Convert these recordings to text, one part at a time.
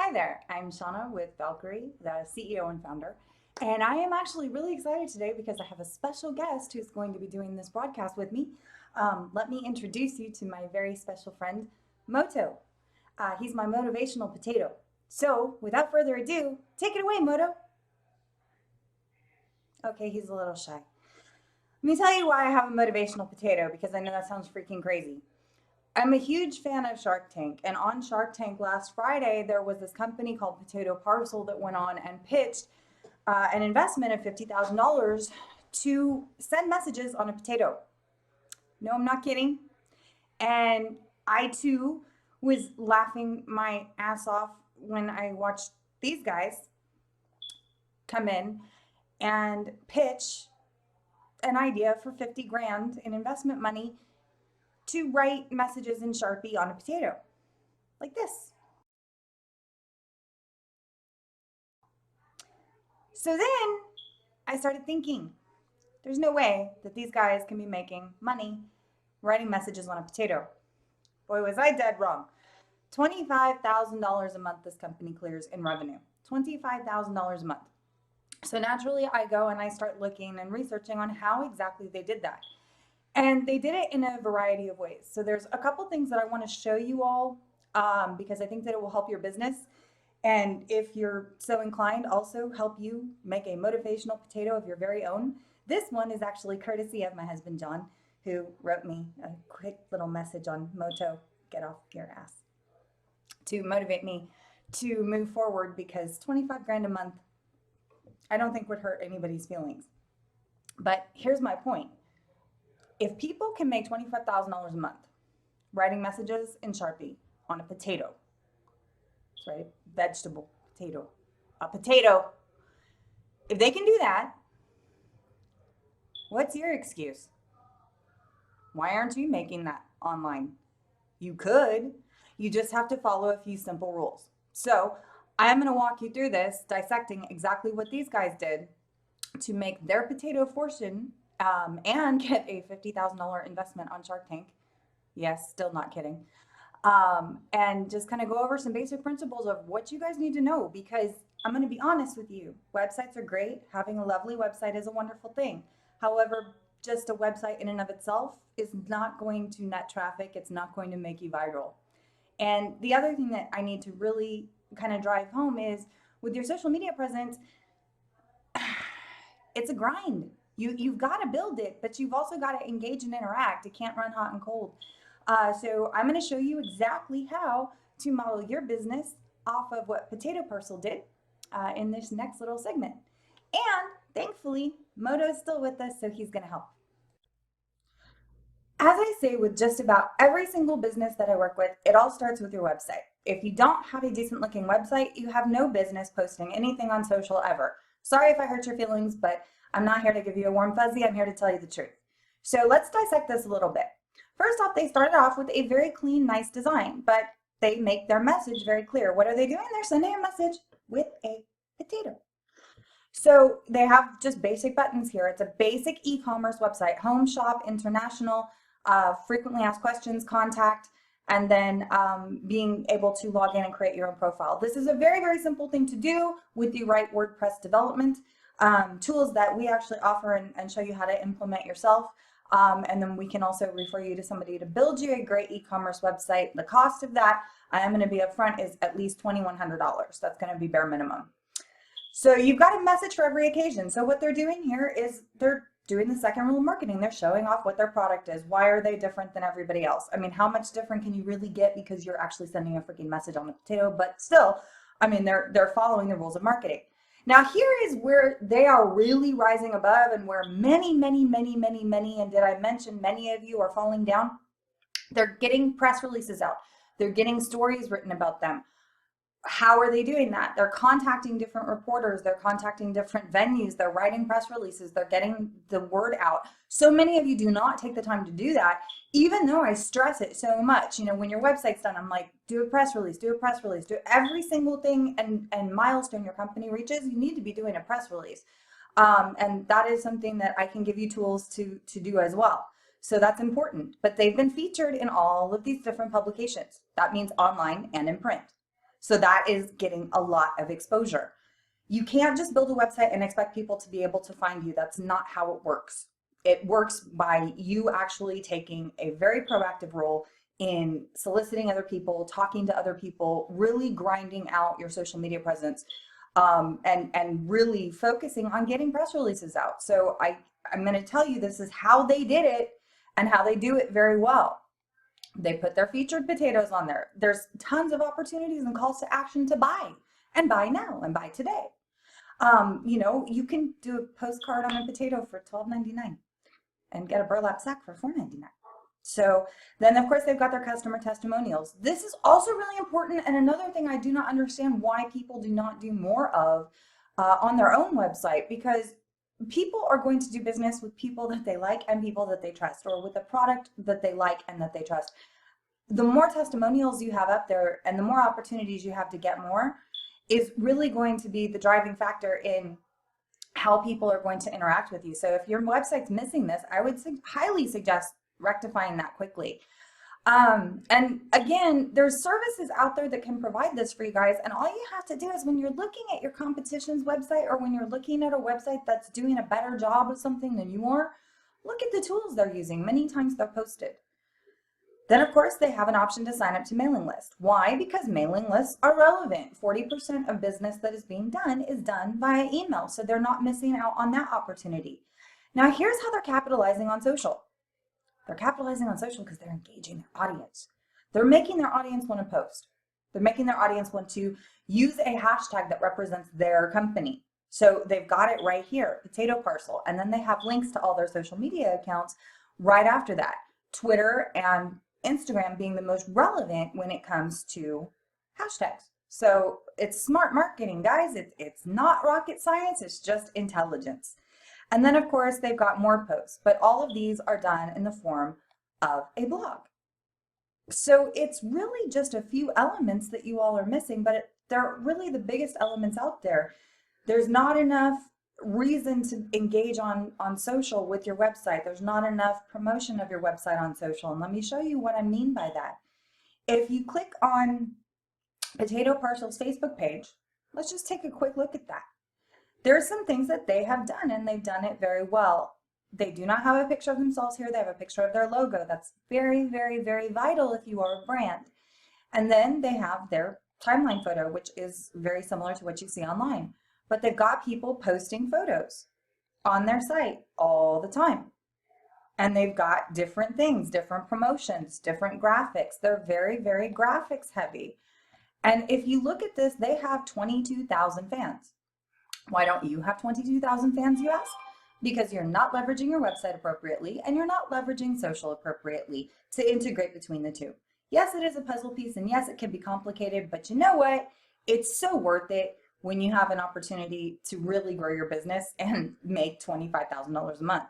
Hi there, I'm Shauna with Valkeryie, the CEO and founder, and I am actually really excited today because I have a special guest who's going to be doing this broadcast with me. Let me introduce you to my very special friend, Moto. He's my motivational potato. So, without further ado, take it away, Moto. Okay, he's a little shy. Let me tell you why I have a motivational potato because I know that sounds freaking crazy. I'm a huge fan of Shark Tank, and on Shark Tank last Friday, there was this company called Potato Parcel that went on and pitched an investment of $50,000 to send messages on a potato. No, I'm not kidding. And I too was laughing my ass off when I watched these guys come in and pitch an idea for 50 grand in investment money to write messages in Sharpie on a potato like this. So then I started thinking, there's no way that these guys can be making money writing messages on a potato. Boy, was I dead wrong. $25,000 a month this company clears in revenue. $25,000 a month. So naturally, I go and I start looking and researching on how exactly they did that. And they did it in a variety of ways. So there's a couple things that I want to show you all because I think that it will help your business. And if you're so inclined, also help you make a motivational potato of your very own. This one is actually courtesy of my husband, John, who wrote me a quick little message on Moto, get off your ass, to motivate me to move forward because 25 grand a month, I don't think would hurt anybody's feelings. But here's my point. If people can make $25,000 a month writing messages in Sharpie on a potato, that's right, vegetable potato, a potato, if they can do that, what's your excuse? Why aren't you making that online? You could. You just have to follow a few simple rules. So I'm going to walk you through this, dissecting exactly what these guys did to make their potato fortune and get a $50,000 investment on Shark Tank. Yes, still not kidding. And just kind of go over some basic principles of what you guys need to know because I'm going to be honest with you. Websites are great. Having a lovely website is a wonderful thing. However, just a website in and of itself is not going to net traffic. It's not going to make you viral. And the other thing that I need to really kind of drive home is with your social media presence, it's a grind. You've got to build it, but you've also got to engage and interact. It can't run hot and cold. So I'm going to show you exactly how to model your business off of what Potato Parcel did in this next little segment. And thankfully, Moto is still with us, so he's going to help. As I say with just about every single business that I work with, it all starts with your website. If you don't have a decent looking website, you have no business posting anything on social ever. Sorry if I hurt your feelings, but I'm not here to give you a warm fuzzy. I'm here to tell you the truth. So let's dissect this a little bit. First off, they started off with a very clean, nice design, but they make their message very clear. What are they doing? They're sending a message with a potato. So they have just basic buttons here. It's a basic e-commerce website, home, shop, international, frequently asked questions, contact, and then being able to log in and create your own profile. This is a very, very simple thing to do with the right WordPress development tools that we actually offer and show you how to implement yourself. And then we can also refer you to somebody to build you a great e-commerce website. The cost of that, I am going to be upfront, is at least $2,100. That's going to be bare minimum. So you've got a message for every occasion. So what they're doing here is they're doing the second rule of marketing. They're showing off what their product is. Why are they different than everybody else? I mean, how much different can you really get because you're actually sending a freaking message on a potato? But still, I mean, they're following the rules of marketing. Now here is where they are really rising above and where many, and did I mention many of you are falling down? They're getting press releases out. They're getting stories written about them. How are they doing that? They're contacting different reporters. They're contacting different venues. They're writing press releases. They're getting the word out. So many of you do not take the time to do that, even though I stress it so much. You know, when your website's done, I'm like, do a press release, do a press release, do every single thing and milestone your company reaches, you need to be doing a press release. And that is something that I can give you tools to do as well. So that's important. But they've been featured in all of these different publications. That means online and in print. So that is getting a lot of exposure. You can't just build a website and expect people to be able to find you. That's not how it works. It works by you actually taking a very proactive role in soliciting other people, talking to other people, really grinding out your social media presence, and really focusing on getting press releases out. So I'm going to tell you, this is how they did it and how they do it very well. They put their featured potatoes on there. There's tons of opportunities and calls to action to buy, and buy now, and buy today. You know, you can do a postcard on a potato for $12.99 and get a burlap sack for $4.99. So then, of course, they've got their customer testimonials. This is also really important, and another thing I do not understand why people do not do more of on their own website, because people are going to do business with people that they like and people that they trust, or with a product that they like and that they trust. The more testimonials you have up there and the more opportunities you have to get more is really going to be the driving factor in how people are going to interact with you. So if your website's missing this, I would highly suggest rectifying that quickly. And again, there's services out there that can provide this for you guys. And all you have to do is, when you're looking at your competition's website, or when you're looking at a website that's doing a better job of something than you are, look at the tools they're using. Many times they're posted. Then, of course, they have an option to sign up to mailing list. Why? Because mailing lists are relevant. 40% of business that is being done is done via email, so they're not missing out on that opportunity. Now, here's how they're capitalizing on social. They're capitalizing on social because they're engaging their audience. They're making their audience want to post. They're making their audience want to use a hashtag that represents their company. So they've got it right here, Potato Parcel, and then they have links to all their social media accounts right after that. Twitter and Instagram being the most relevant when it comes to hashtags. So it's smart marketing, guys. It's not rocket science, it's just intelligence. And then, of course, they've got more posts, but all of these are done in the form of a blog. So it's really just a few elements that you all are missing, but they're really the biggest elements out there. There's not enough reason to engage on social with your website. There's not enough promotion of your website on social. And let me show you what I mean by that. If you click on Potato Parcel's Facebook page, let's just take a quick look at that. There are some things that they have done, and they've done it very well. They do not have a picture of themselves here. They have a picture of their logo. That's very, very, very vital if you are a brand. And then they have their timeline photo, which is very similar to what you see online. But they've got people posting photos on their site all the time. And they've got different things, different promotions, different graphics. They're very, very graphics heavy. And if you look at this, they have 22,000 fans. Why don't you have 22,000 fans, you ask? Because you're not leveraging your website appropriately, and you're not leveraging social appropriately to integrate between the two. Yes, it is a puzzle piece, and yes, it can be complicated, but you know what? It's so worth it when you have an opportunity to really grow your business and make $25,000 a month.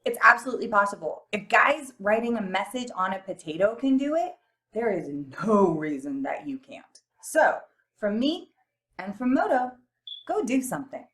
It's absolutely possible. If guys writing a message on a potato can do it, there is no reason that you can't. So, from me and from Moto, go do something.